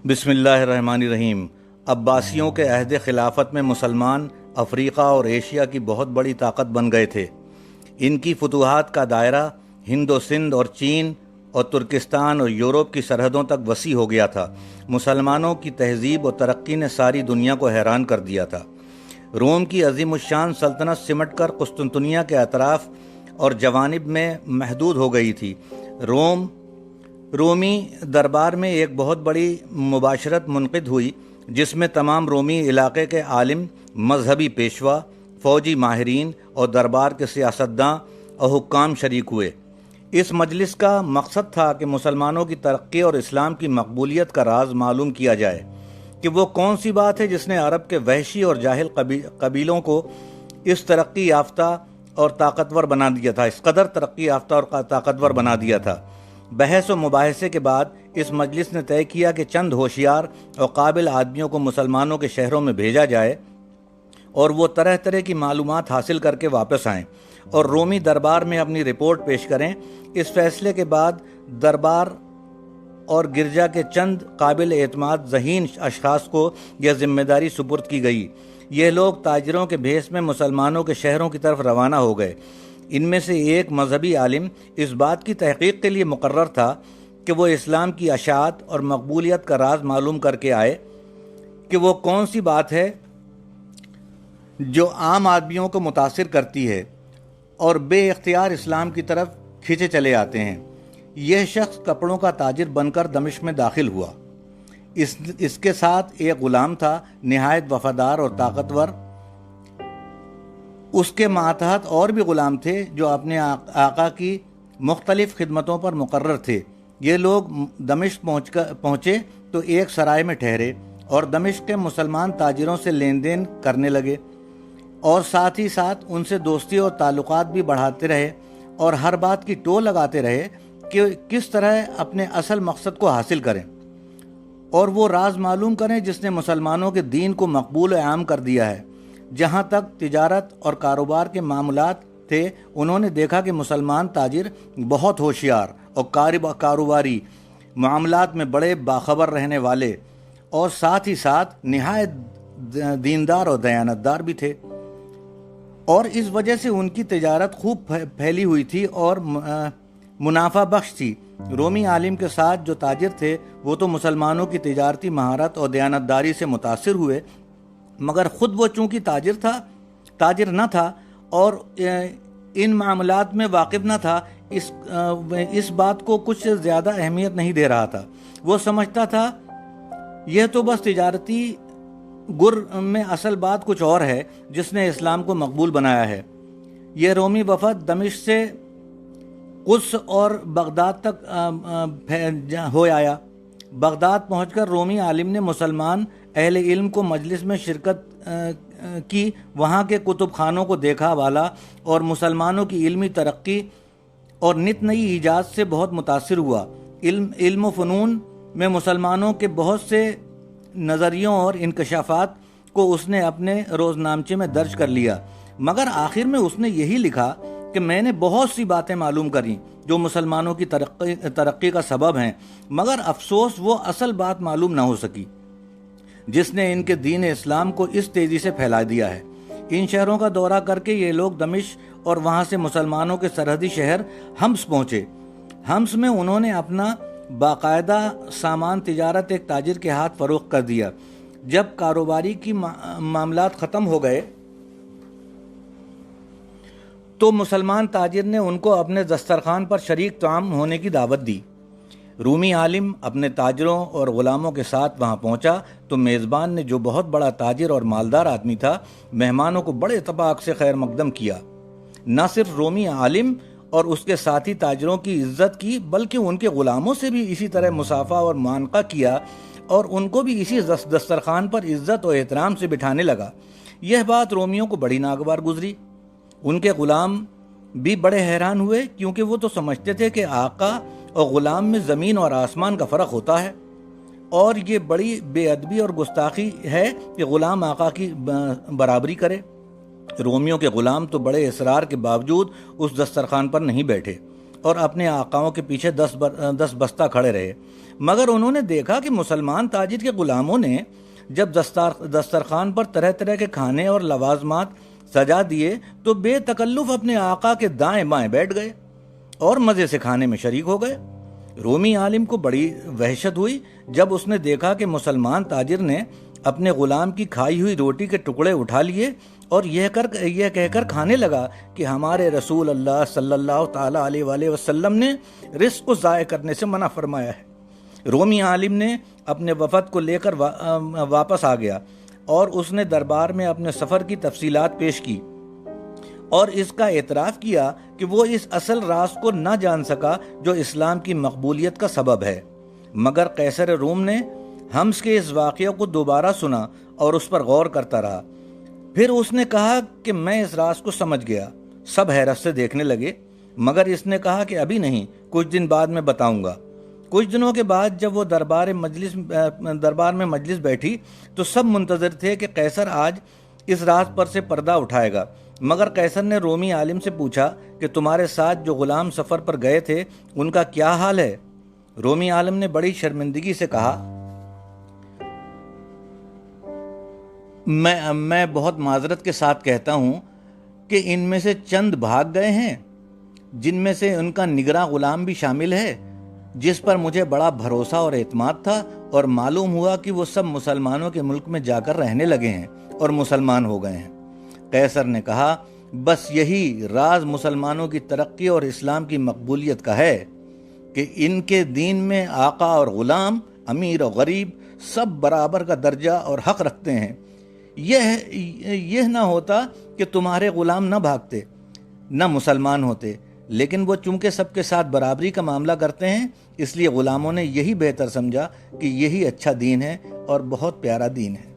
بسم اللہ الرحمن الرحیم۔ عباسیوں کے عہد خلافت میں مسلمان افریقہ اور ایشیا کی بہت بڑی طاقت بن گئے تھے۔ ان کی فتوحات کا دائرہ ہند و سندھ اور چین اور ترکستان اور یورپ کی سرحدوں تک وسیع ہو گیا تھا۔ مسلمانوں کی تہذیب و ترقی نے ساری دنیا کو حیران کر دیا تھا۔ روم کی عظیم الشان سلطنت سمٹ کر قسطنطنیہ کے اطراف اور جوانب میں محدود ہو گئی تھی۔ رومی دربار میں ایک بہت بڑی مباشرت منعقد ہوئی، جس میں تمام رومی علاقے کے عالم، مذہبی پیشوا، فوجی ماہرین اور دربار کے سیاستداں اور حکام شریک ہوئے۔ اس مجلس کا مقصد تھا کہ مسلمانوں کی ترقی اور اسلام کی مقبولیت کا راز معلوم کیا جائے کہ وہ کون سی بات ہے جس نے عرب کے وحشی اور جاہل قبیلوں کو اس ترقی یافتہ اور طاقتور بنا دیا تھا، اس قدر ترقی یافتہ اور طاقتور بنا دیا تھا۔ بحث و مباحثے کے بعد اس مجلس نے طے کیا کہ چند ہوشیار اور قابل آدمیوں کو مسلمانوں کے شہروں میں بھیجا جائے اور وہ طرح طرح کی معلومات حاصل کر کے واپس آئیں اور رومی دربار میں اپنی رپورٹ پیش کریں۔ اس فیصلے کے بعد دربار اور گرجا کے چند قابل اعتماد ذہین اشخاص کو یہ ذمہ داری سپرد کی گئی۔ یہ لوگ تاجروں کے بھیس میں مسلمانوں کے شہروں کی طرف روانہ ہو گئے۔ ان میں سے ایک مذہبی عالم اس بات کی تحقیق کے لیے مقرر تھا کہ وہ اسلام کی اشاعت اور مقبولیت کا راز معلوم کر کے آئے کہ وہ کون سی بات ہے جو عام آدمیوں کو متاثر کرتی ہے اور بے اختیار اسلام کی طرف کھینچے چلے آتے ہیں۔ یہ شخص کپڑوں کا تاجر بن کر دمشق میں داخل ہوا۔ اس کے ساتھ ایک غلام تھا، نہایت وفادار اور طاقتور۔ اس کے ماتحت اور بھی غلام تھے جو اپنے آقا کی مختلف خدمتوں پر مقرر تھے۔ یہ لوگ دمشق پہنچے تو ایک سرائے میں ٹھہرے اور دمشق کے مسلمان تاجروں سے لین دین کرنے لگے اور ساتھ ہی ساتھ ان سے دوستی اور تعلقات بھی بڑھاتے رہے اور ہر بات کی ٹو لگاتے رہے کہ کس طرح اپنے اصل مقصد کو حاصل کریں اور وہ راز معلوم کریں جس نے مسلمانوں کے دین کو مقبول و عام کر دیا ہے۔ جہاں تک تجارت اور کاروبار کے معاملات تھے، انہوں نے دیکھا کہ مسلمان تاجر بہت ہوشیار اور کاروباری، معاملات میں بڑے باخبر رہنے والے اور ساتھ ہی ساتھ نہایت دیندار اور دیانتدار بھی تھے، اور اس وجہ سے ان کی تجارت خوب پھیلی ہوئی تھی اور منافع بخش تھی۔ رومی عالم کے ساتھ جو تاجر تھے وہ تو مسلمانوں کی تجارتی مہارت اور دیانتداری سے متاثر ہوئے، مگر خود وہ چونکہ تاجر نہ تھا اور ان معاملات میں واقف نہ تھا، اس بات کو کچھ زیادہ اہمیت نہیں دے رہا تھا۔ وہ سمجھتا تھا یہ تو بس تجارتی گر میں اصل بات کچھ اور ہے جس نے اسلام کو مقبول بنایا ہے۔ یہ رومی وفد دمشق سے قدس اور بغداد تک ہو آیا۔ بغداد پہنچ کر رومی عالم نے مسلمان اہل علم کو مجلس میں شرکت کی، وہاں کے کتب خانوں کو دیکھا والا اور مسلمانوں کی علمی ترقی اور نت نئی ایجاد سے بہت متاثر ہوا۔ علم و فنون میں مسلمانوں کے بہت سے نظریوں اور انکشافات کو اس نے اپنے روزنامچے میں درج کر لیا، مگر آخر میں اس نے یہی لکھا کہ میں نے بہت سی باتیں معلوم کریں جو مسلمانوں کی ترقی کا سبب ہیں، مگر افسوس وہ اصل بات معلوم نہ ہو سکی جس نے ان کے دین اسلام کو اس تیزی سے پھیلا دیا ہے۔ ان شہروں کا دورہ کر کے یہ لوگ دمشق اور وہاں سے مسلمانوں کے سرحدی شہر حمص پہنچے۔ حمص میں انہوں نے اپنا باقاعدہ سامان تجارت ایک تاجر کے ہاتھ فروخت کر دیا۔ جب کاروباری کی معاملات ختم ہو گئے تو مسلمان تاجر نے ان کو اپنے دسترخوان پر شریک طعام ہونے کی دعوت دی۔ رومی عالم اپنے تاجروں اور غلاموں کے ساتھ وہاں پہنچا تو میزبان نے، جو بہت بڑا تاجر اور مالدار آدمی تھا، مہمانوں کو بڑے اتفاق سے خیر مقدم کیا۔ نہ صرف رومی عالم اور اس کے ساتھی تاجروں کی عزت کی، بلکہ ان کے غلاموں سے بھی اسی طرح مصافحہ اور معانقہ کیا اور ان کو بھی اسی دسترخوان پر عزت و احترام سے بٹھانے لگا۔ یہ بات رومیوں کو بڑی ناگوار گزری۔ ان کے غلام بھی بڑے حیران ہوئے، کیونکہ وہ تو سمجھتے تھے کہ آقا اور غلام میں زمین اور آسمان کا فرق ہوتا ہے، اور یہ بڑی بے ادبی اور گستاخی ہے کہ غلام آقا کی برابری کرے رومیوں کے غلام تو بڑے اصرار کے باوجود اس دسترخوان پر نہیں بیٹھے اور اپنے آقاؤں کے پیچھے دس بستہ کھڑے رہے، مگر انہوں نے دیکھا کہ مسلمان تاجر کے غلاموں نے جب دسترخوان پر طرح طرح کے کھانے اور لوازمات سجا دیے تو بے تکلف اپنے آقا کے دائیں بائیں بیٹھ گئے اور مزے سے کھانے میں شریک ہو گئے۔ رومی عالم کو بڑی وحشت ہوئی جب اس نے دیکھا کہ مسلمان تاجر نے اپنے غلام کی کھائی ہوئی روٹی کے ٹکڑے اٹھا لیے اور یہ کہہ کر کھانے لگا کہ ہمارے رسول اللہ صلی اللہ تعالیٰ علیہ وآلہ وسلم نے رزق کو ضائع کرنے سے منع فرمایا ہے۔ رومی عالم نے اپنے وفد کو لے کر واپس آ گیا اور اس نے دربار میں اپنے سفر کی تفصیلات پیش کی اور اس کا اعتراف کیا کہ وہ اس اصل راز کو نہ جان سکا جو اسلام کی مقبولیت کا سبب ہے، مگر قیصر روم نے حمز کے اس واقعے کو دوبارہ سنا اور اس پر غور کرتا رہا۔ پھر اس نے کہا کہ میں اس راز کو سمجھ گیا۔ سب حیرت سے دیکھنے لگے، مگر اس نے کہا کہ ابھی نہیں، کچھ دن بعد میں بتاؤں گا۔ کچھ دنوں کے بعد جب وہ دربار میں مجلس بیٹھی تو سب منتظر تھے کہ قیصر آج اس راز پر سے پردہ اٹھائے گا، مگر قیصر نے رومی عالم سے پوچھا کہ تمہارے ساتھ جو غلام سفر پر گئے تھے ان کا کیا حال ہے؟ رومی عالم نے بڑی شرمندگی سے کہا، میں بہت معذرت کے ساتھ کہتا ہوں کہ ان میں سے چند بھاگ گئے ہیں، جن میں سے ان کا نگراں غلام بھی شامل ہے جس پر مجھے بڑا بھروسہ اور اعتماد تھا، اور معلوم ہوا کہ وہ سب مسلمانوں کے ملک میں جا کر رہنے لگے ہیں اور مسلمان ہو گئے ہیں۔ قیصر نے کہا، بس یہی راز مسلمانوں کی ترقی اور اسلام کی مقبولیت کا ہے کہ ان کے دین میں آقا اور غلام، امیر اور غریب سب برابر کا درجہ اور حق رکھتے ہیں۔ یہ نہ ہوتا کہ تمہارے غلام نہ بھاگتے نہ مسلمان ہوتے، لیکن وہ چونکہ سب کے ساتھ برابری کا معاملہ کرتے ہیں، اس لیے غلاموں نے یہی بہتر سمجھا کہ یہی اچھا دین ہے اور بہت پیارا دین ہے۔